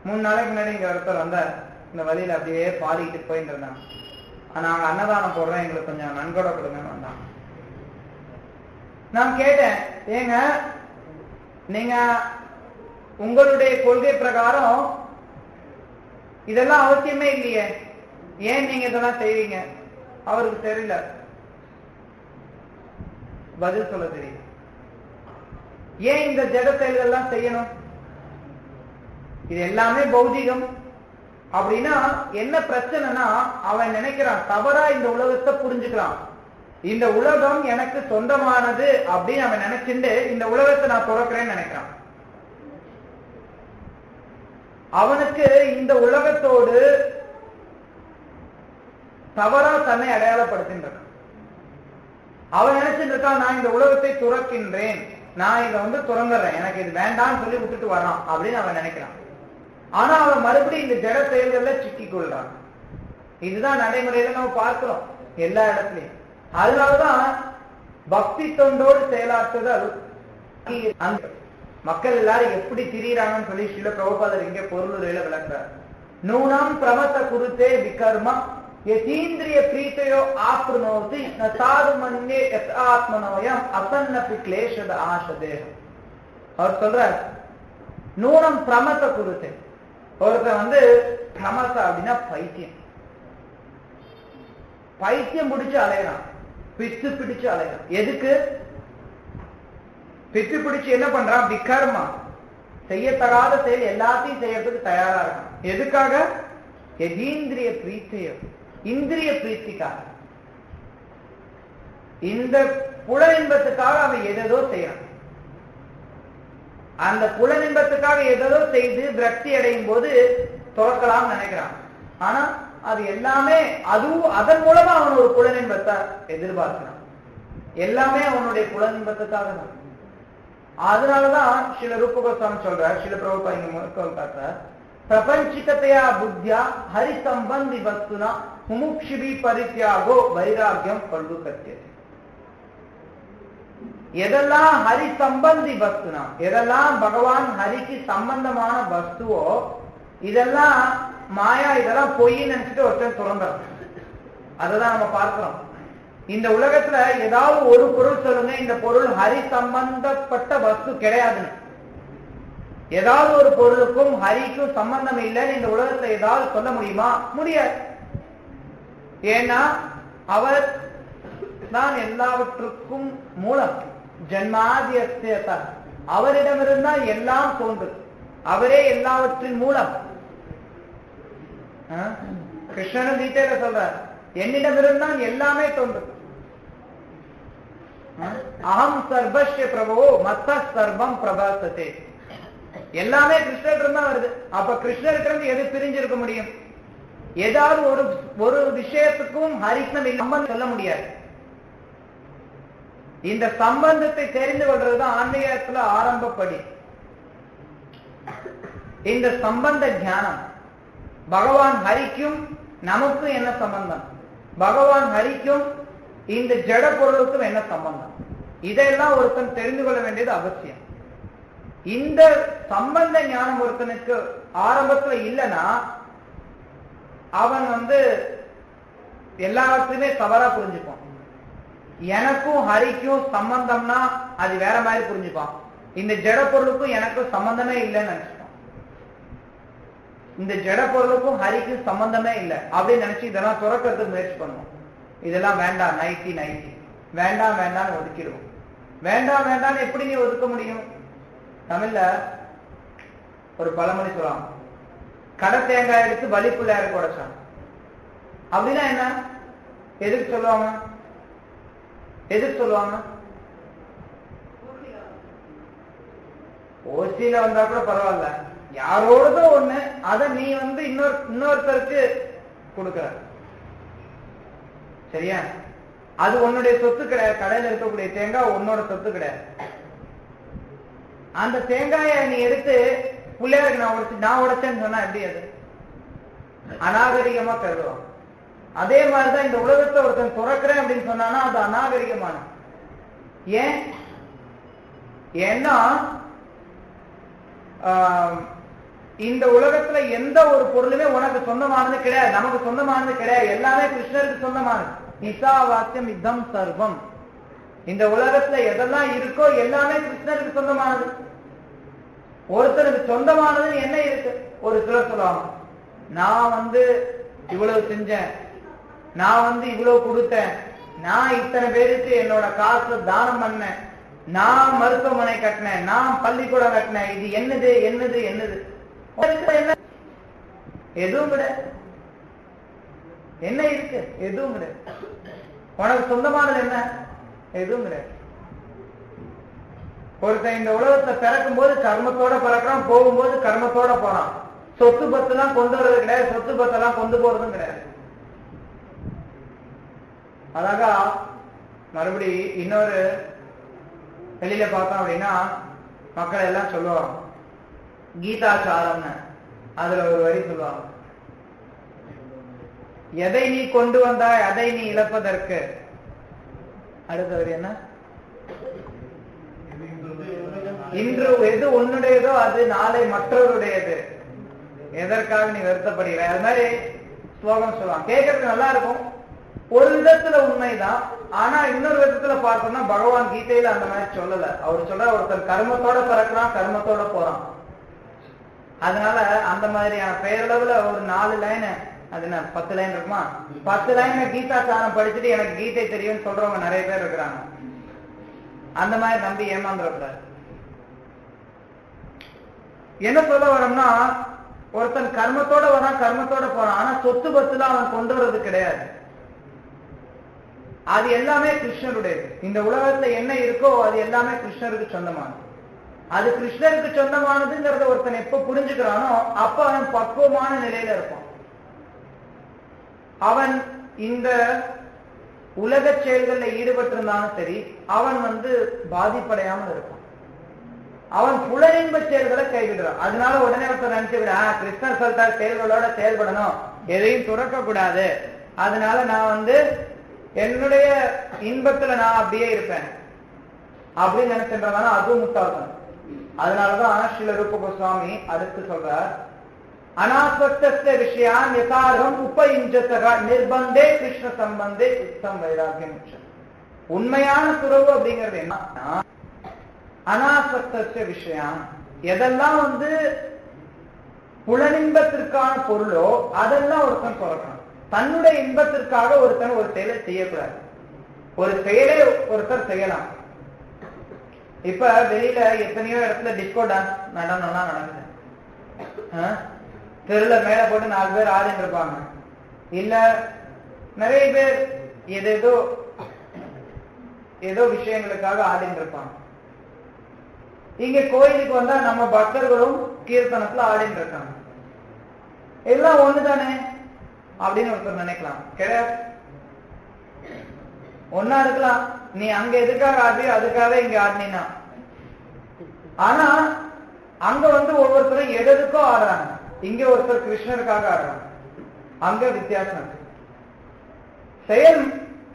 3 நாளைக்கு முன்னாடி இங்க ஒருத்தர் வந்த இந்த வழியில அப்படியே பாடிக்கிட்டு போயிட்டு இருந்தாங்க. நாங்க அன்னதானம் போடுறோம், எங்களுக்கு கொஞ்சம் நன்கொடை கொடுங்கன்னு வந்தாங்க. நான் கேட்டேன், ஏங்க நீங்க உங்களுடைய கொள்கை பிரகாரம் இதெல்லாம் அவசியமே இல்லையே, ஏன் நீங்க இதெல்லாம் செய்வீங்க? அவருக்கு தெரியல, பதில் சொல்ல தெரியல. ஏன் இந்த ஜட செயல்கள்லாம் செய்யணும்? இது எல்லாமே பௌதிகம் அப்படின்னா என்ன பிரச்சனைனா, அவன் நினைக்கிறான் தவறா இந்த உலகத்தை புரிஞ்சுக்கிறான். இந்த உலகம் எனக்கு சொந்தமானது அப்படின்னு அவன் நினைச்சுட்டு இந்த உலகத்தை நான் துறக்கிறேன்னு நினைக்கிறான். அவனுக்கு இந்த உலகத்தோடு தவறா தன்னை அடையாளப்படுத்தின்றான். அவன் நினைச்சிட்டு இருக்கான், நான் இந்த உலகத்தை துறக்கின்றேன், நான் இதை துறந்துறேன், எனக்கு இது வேண்டாம்னு சொல்லி விட்டுட்டு வரான் அப்படின்னு அவன் நினைக்கிறான். ஆனா அவன் மறுபடியும் இந்த ஜட செயல்கள்ல சிக்கிக் கொள்றான். இதுதான் நடைமுறையில நம்ம பார்க்கிறோம் எல்லா இடத்துலயும். அதனாலதான் பக்தி தொண்டோடு செயலாற்றுதல். மக்கள் எல்லாரும் எப்படி திரியிறாங்கன்னு சொல்லி ஸ்ரீல பிரபுபாதர் இங்கே பொருளுரையில விளக்குறார். நூனம் பிரமத குருத்தே விகர்ம யதீந்திரிய பிரீத்தையோ ஆப்ருணோதி சாது மன்யே ஆத்மனோயம் அசன்னபி கிளேஷத ஆஷதேகம். அவர் சொல்றார், நூனம் பிரமத குருத்தே. ஒருத்தன் பிரமச அப்படின்னா பைத்தியம், பைத்தியம் பிடிச்சு அலையறான், பித்து பிடிச்சு அலையறான். எதுக்கு பித்து பிடிச்சு என்ன பண்றான்? விகர்மா, செய்யத்தகாத செயல் எல்லாத்தையும் செய்யறதுக்கு தயாரா இருக்கான். எதுக்காக? எதீந்திரிய பிரீத்தியம், இந்திரிய பிரீத்திக்காக, இந்த புலனின்பத்துக்காக அவன் எதோ செய்யறான். அந்த புலனின்பத்துக்காக எதோ செய்து விரக்தி அடையும் போது துறக்கலாம் நினைக்கிறான். ஆனா அது எல்லாமே அதுவும் அதன் மூலமா அவன் ஒரு புலனின்பத்தை எதிர்பார்க்கிறான். எல்லாமே அவனுடைய புலனின்பத்துக்காக தான். அதனாலதான் சில ரூப கோஸ்வாமி சொல்றார், சில பிரபுபா இங்க முதல் காட்டுறார், பிரபஞ்சிகத்தையா புத்தியா ஹரி சம்பந்தி வஸ்துனா முமுக்ஷிபி பரித்யாகோ வைராக்கியம் பல்லு கத்தியது. எதெல்லாம் ஹரி சம்பந்தி வஸ்துனா, எதெல்லாம் பகவான் ஹரிக்கு சம்பந்தமான வஸ்துவோ இதெல்லாம் மாயா, இதெல்லாம் பொய் நினைச்சிட்டு ஒருத்தன் துறந்தார். அததான் நம்ம பார்க்கிறோம். இந்த உலகத்துல ஏதாவது ஒரு பொருள் சொல்லுங்க, இந்த பொருள் ஹரி சம்பந்தப்பட்ட வஸ்து கிடையாதுன்னு. ஏதாவது ஒரு பொருளுக்கும் ஹரிக்கும் சம்பந்தம் இல்லைன்னு இந்த உலகத்துல ஏதாவது சொல்ல முடியுமா? முடியாது. ஏன்னா அவர் தான் எல்லாவற்றுக்கும் மூலம். ஜன்மாதியஸ்த, அவரிடமிருந்தால் எல்லாம் தோன்றும், அவரே எல்லாவற்றின் மூலம். கிருஷ்ணன் கீதையில சொல்றார், என்னிடமிருந்தால் எல்லாமே தோன்றும். அகம் சர்வஸ்ய பிரபோ மத்த சர்வம் பிரபாசத்தே. எல்லாமே கிருஷ்ணர் இருந்தா வருது. அப்ப கிருஷ்ணருக்கு இருந்து எது பிரிஞ்சிருக்க முடியும்? ஏதாவது ஒரு விஷயத்துக்கும் ஹரிக்கும் சம்பந்தம் சொல்ல முடியாது. இந்த சம்பந்தத்தை தெரிந்து கொள்றதுதான் ஆன்மீகத்துல ஆரம்பப்படி. இந்த சம்பந்த ஞானம், பகவான் ஹரிக்கும் நமக்கும் என்ன சம்பந்தம், பகவான் ஹரிக்கும் இந்த ஜட பொருளுக்கும் என்ன சம்பந்தம், இதெல்லாம் ஒருத்தன் தெரிந்து கொள்ள வேண்டியது அவசியம். இந்த சம்பந்த ஞானம் ஒருத்தனுக்கு ஆரம்பத்துல இல்லைன்னா அவன் எல்லாத்தையுமே தவறா புரிஞ்சுப்பான். எனக்கும் ஹரிக்கும் சம்பந்தம்னா அது வேற மாதிரி புரிஞ்சுப்பான். இந்த ஜட பொருளுக்கும் எனக்கும் சம்பந்தமே இல்லைன்னு நினைச்சுப்பான். இந்த ஜட பொருளுக்கும் ஹரிக்கும் சம்பந்தமே இல்லை அப்படின்னு நினைச்சு இதெல்லாம் துறக்கிறதுக்கு முயற்சி பண்ணுவோம். இதெல்லாம் வேண்டாம், நைட்டி வேண்டாம் வேண்டாம்னு ஒதுக்கிடுவோம். வேண்டாம் வேண்டாம்னு எப்படி நீ ஒதுக்க முடியும்? தமிழ்ல ஒரு பழமொழி சொல்லலாம், கடை தேங்காய் எடுத்து வலி பிள்ளையாருக்கு உடைச்சான். அப்படின்னா என்ன? எதுக்கு சொல்லுவாங்க? ஓசியில வந்தா கூட பரவாயில்ல, யாரோடதோ ஒண்ணு அத நீ இன்னொருத்தருக்கு கொடுக்கற, சரியா? அது உன்னுடைய சொத்து கிடையாது. கடையில இருக்கக்கூடிய தேங்காய் உன்னோட சொத்து கிடையாது. அந்த தேங்காயை நீ எடுத்து பிள்ளையாருக்கு நான் உடைச்சேன்னு சொன்னா எப்படி? அது அநாகரிகமா கருதுவான். அதே மாதிரிதான் இந்த உலகத்தை ஒருத்தன் துறக்கிறேன் அப்படின்னு சொன்னானா அது அநாகரிகமான. ஏன்னா இந்த உலகத்துல எந்த ஒரு பொருளுமே உனக்கு சொந்தமானது கிடையாது, நமக்கு சொந்தமானது கிடையாது. எல்லாமே கிருஷ்ணருக்கு சொந்தமானது. ஈசாவாஸ்யம் இதம் சர்வம். இந்த உலகத்துல எதெல்லாம் இருக்கோ எல்லாமே கிருஷ்ணருக்கு சொந்தமானது. ஒருத்தருக்கு சொந்தமானது என்ன இருக்கு? ஒரு சிலர் சொல்லுவாங்க, நான் இவ்வளவு செஞ்சேன், நான் இவ்வளவு கொடுத்தேன், நான் இத்தனை பேருக்கு என்னோட காசு தானம் பண்ணேன், நான் மருத்துவமனை கட்டினேன், நான் பள்ளிக்கூடம் கட்டினேன், இது என்னது என்னது என்னது? எதுவும் கிடையாது. என்ன இருக்கு? எதுவும் கிடையாது. உனக்கு சொந்தமானது என்ன? எதுவும் கிடையாது. ஒருத்தன் இந்த உலகத்தை பிறக்கும் போது கர்மத்தோட பிறக்கிறான், போகும்போது கர்மத்தோட போறான். சொத்து பத்தெல்லாம் கொண்டு வர்றது கிடையாது, சொத்து பத்தெல்லாம் கொண்டு போறதும் கிடையாது. அழகா மறுபடி இன்னொரு வெளியில பார்த்தோம் அப்படின்னா மக்கள் எல்லாம் சொல்லுவாங்க, கீதாச்சாரம்னு அதுல ஒரு வரி சொல்லுவாங்க, எதை நீ கொண்டு வந்தாய் அதை நீ இழப்பதற்கு. அடுத்த வரி என்ன? இன்று எது உன்னுடையதோ அது நாளை மற்றவருடையது, எதற்காக நீ வருத்தப்படுகிற? அது மாதிரி ஸ்லோகம் சொல்லுவாங்க. கேட்கறதுக்கு நல்லா இருக்கும், ஒரு விதத்துல உண்மைதான். ஆனா இன்னொரு விதத்துல பார்த்தோம்னா பகவான் கீதையில அந்த மாதிரி சொல்லல. அவர் சொல்ற ஒருத்தர் கர்மத்தோட பிறக்கிறான், கர்மத்தோட போறான். அதனால அந்த மாதிரியான பெயரளவுல ஒரு 4 லைன், அது 10 லைன் இருக்குமா, 10 லைன் கீதாச்சாரம் படிச்சுட்டு எனக்கு கீதை தெரியும்னு சொல்றவங்க நிறைய பேர் இருக்கிறாங்க. அந்த மாதிரி நம்பி ஏமாந்துடக்கூடாது. என்ன சொல்ல வரோம்னா, ஒருத்தன் கர்மத்தோட வரான், கர்மத்தோட போறான். ஆனா சொத்து பத்துல அவன் கொண்டு வர்றது கிடையாது. அது எல்லாமே கிருஷ்ணருடையது. இந்த உலகத்துல என்ன இருக்கோ அது எல்லாமே கிருஷ்ணருக்கு சொந்தமானது. அது கிருஷ்ணருக்கு சொந்தமானதுங்கிறத ஒருத்தன் எப்ப புரிஞ்சுக்கிறானோ அப்ப அவன் பக்குவமான நிலையில இருப்பான். அவன் இந்த உலக செயல்கள்ல ஈடுபட்டிருந்தாலும் சரி, அவன் பாதிப்படையாமல் இருப்பான். அவன் புலனின்ப செயல்களை கைவிடுறான். அதனால உடனே ஒருத்தர் நினைச்சு விட, கிருஷ்ணர் சொல்ற செயல்களோட செயல்படணும், எதையும் துறக்க கூடாது, அதனால நான் என்னுடைய இன்பத்துல நான் அப்படியே இருப்பேன் அப்படின்னு நினைச்சுன்றதான அதுவும் முட்டாள்தான். அதனாலதான் ஸ்ரீல ரூப கோஸ்வாமி அடுத்து சொல்றார், அனாஸ்வஸ்த விஷயான் யதார்த்தம் உபயுஞ்சதக நிர்பந்தே கிருஷ்ண சம்பந்தே சித்தம் வைராகியம். உண்மையான துறவு அப்படிங்கிறது என்ன? அனாஸ்வஸ்த விஷயம், எதெல்லாம் புலனின்பத்திற்கான பொருளோ அதெல்லாம் ஒருத்தன் துறக்கணும். தன்னுடைய இன்பத்திற்காக ஒருத்தன் ஒரு செயலை செய்யக்கூடாது. ஒரு செயலை ஒருத்தர் செய்யலாம். இப்ப வெளியில எத்தனையோ இடத்துல டிஸ்கோ டான்ஸ் நடனம்லாம் நடக்குது. தெருல மேல போட்டு 4 பேர் ஆடிட்டு இருப்பாங்க. இல்ல நிறைய பேர் ஏதோ விஷயங்களுக்காக ஆடிட்டு இருப்பாங்க. இங்க கோயிலுக்கு வந்தா நம்ம பக்தர்களும் கீர்த்தனத்துல ஆடிட்டு இருக்காங்க. எல்லாம் ஒண்ணுதானே அப்படின்னு ஒருத்தர் நினைக்கலாம். கிடையாது, ஒன்னா இருக்கலாம். நீ அங்க எதுக்காக ஆடுறியோ அதுக்காக இங்க ஆடினா. ஆனா அங்க ஒவ்வொருத்தரும் எதுக்கோ ஆடுறாங்க, இங்க ஒருத்தர் கிருஷ்ணருக்காக ஆடுறாங்க. அங்க வித்தியாசம் இருக்கு. செயல்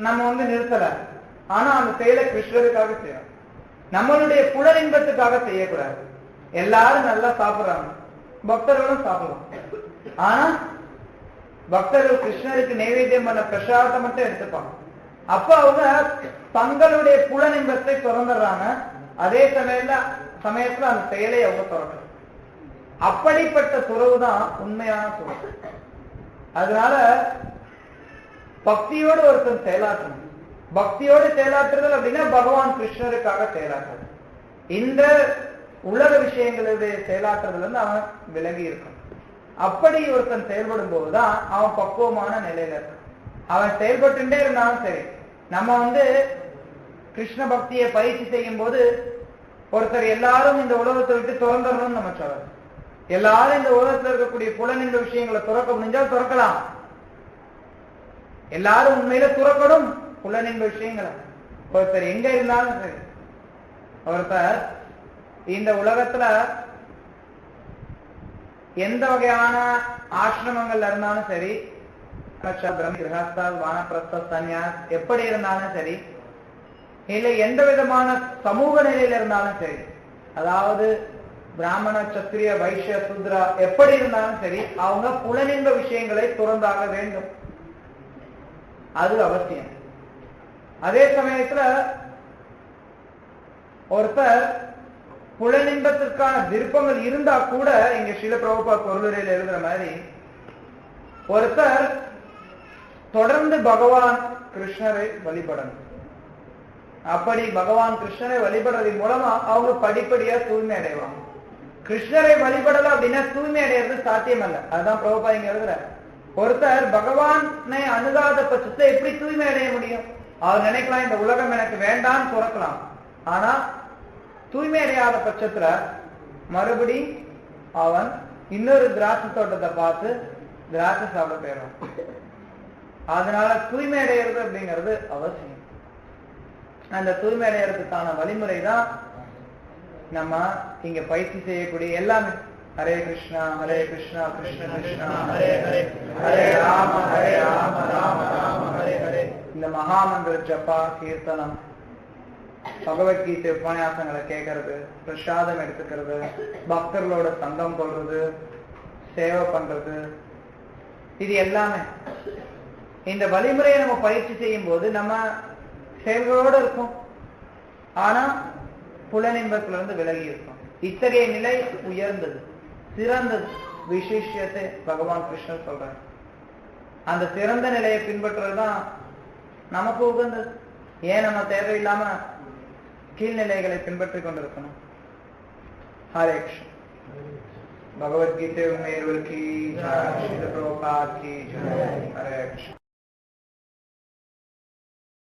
நம்ம நிறுத்தல, ஆனா அந்த செயலை கிருஷ்ணருக்காக செய்யணும். நம்மளுடைய புலனின்பத்துக்காக செய்யக்கூடாது. எல்லாரும் நல்லா சாப்பிடுறாங்க, பக்தர்களும் சாப்பிடலாம். ஆனா பக்தர்கள் கிருஷ்ணருக்கு நைவேத்தியம் பண்ண பிரசாதத்தை மட்டும் எடுத்துப்பாங்க. அப்ப அவங்க தங்களுடைய புலனின்பத்தை திறந்துடுறாங்க. அதே சமயத்துல அந்த செயலை அவங்க திறக்கணும். அப்படிப்பட்ட துறவு தான் உண்மையான துறவு. அதனால பக்தியோடு ஒருத்தன் செயலாற்றணும். பக்தியோடு செயலாற்றுதல் அப்படின்னா பகவான் கிருஷ்ணருக்காக செயலாற்றுறது. இந்த உலக விஷயங்களுடைய செயலாற்றுறதுல இருந்து அவன் விலகி இருக்கணும். அப்படி ஒருத்தன் செயல்படும் போதுதான் அவன் பக்குவமான நிலையில இருக்கான். அவன் செயல்பட்டுட்டே இருந்தாலும் சரி, நம்ம கிருஷ்ண பக்தியை பயிற்சி செய்யும் போது ஒருத்தர் எல்லாரும் இந்த உலகத்தை விட்டு துறந்துடணும்னு நம்ம சொல்லலாம். எல்லாரும் இந்த உலகத்தில் இருக்கக்கூடிய புலனின்ப விஷயங்களை துறக்க முடிஞ்சால் துறக்கலாம். எல்லாரும் உண்மையில துறக்கணும் புலனின்ப விஷயங்களை. ஒருத்தர் எங்க இருந்தாலும் சரி, ஒருத்தர் இந்த உலகத்துல எந்த வகையான ஆசிரமங்கள்ல இருந்தாலும் சரி, கிரகஸ்தல், வானப்பிரஸ்த, சன்னியாஸ் எப்படி இருந்தாலும் சரி, இல்ல எந்த விதமான சமூக நிலையில இருந்தாலும் சரி, அதாவது பிராமண, சத்திரிய, வைஷ்ய, சூத்ரா எப்படி இருந்தாலும் சரி, அவங்க புலனின்ப விஷயங்களை துறந்தாக வேண்டும். அது அவசியம். அதே சமயத்துல ஒருத்தர் புலனின்பத்திற்கான விருப்பங்கள் இருந்தா கூட, இங்க ஸ்ரீல பிரபுபாத் பொருளுரையில் எழுதுற மாதிரி, ஒருத்தர் தொடர்ந்து பகவான் கிருஷ்ணரை வழிபடணும். அப்படி பகவான் கிருஷ்ணரை வழிபடுறதன் மூலமா அவங்க படிப்படியா தூய்மை அடைவாங்க. கிருஷ்ணரை வழிபடல அப்படின்னா தூய்மை அடைகிறது சாத்தியம் அல்ல. அதுதான் பிரபுபா இங்க எழுதுற. ஒருத்தர் பகவானை அணுகாத பட்சத்தை எப்படி தூய்மை அடைய முடியும்? அவர் நினைக்கலாம் இந்த உலகம் எனக்கு வேண்டான்னு துறக்கலாம். ஆனா தூய்மை அடையாத பட்சத்துல மறுபடி அவன் இன்னொரு திராட்சை தோட்டத்தை பார்த்து திராட்சை சாப்பிட போயிடும். அதனால தூய்மை அடையிறது அப்படிங்கிறது அவசியம். அந்த தூய்மை அடையறதுக்கான வழிமுறை தான் நம்ம இங்க பயிற்சி செய்யக்கூடிய எல்லாமே. ஹரே கிருஷ்ணா ஹரே கிருஷ்ணா கிருஷ்ண கிருஷ்ணா ஹரே ஹரே, ஹரே ராம ராம ராம ஹரே ஹரே. இந்த மகாமந்திர ஜபா, கீர்த்தனம், பகவத்கீதை உபன்யாசங்களை கேட்கறது, பிரசாதம் எடுத்துக்கிறது, பக்தர்களோட சங்கம் கொள்றது, சேவை பண்றது, இது எல்லாமே இந்த வழிமுறையை நம்ம பயிற்சி செய்யும் போது நம்ம செயல்களோடு இருக்கும். ஆனா புலனின்பத்துல இருந்து விலகி இருக்கும். இத்தகைய நிலை உயர்ந்தது, சிறந்தது, விசேஷத்தை பகவான் கிருஷ்ணர் சொல்றார். அந்த சிறந்த நிலையை பின்பற்றுறதுதான் நமக்கு உகந்தது. ஏன் நம்ம தேவையில்லாம கீழ்நிலைகளை பின்பற்றிக் கொண்டிருக்கணும்? ஹரே கிருஷ்ண. பகவத்கீதை உண்மையர்களுக்கு ஹரே கிருஷ்ண.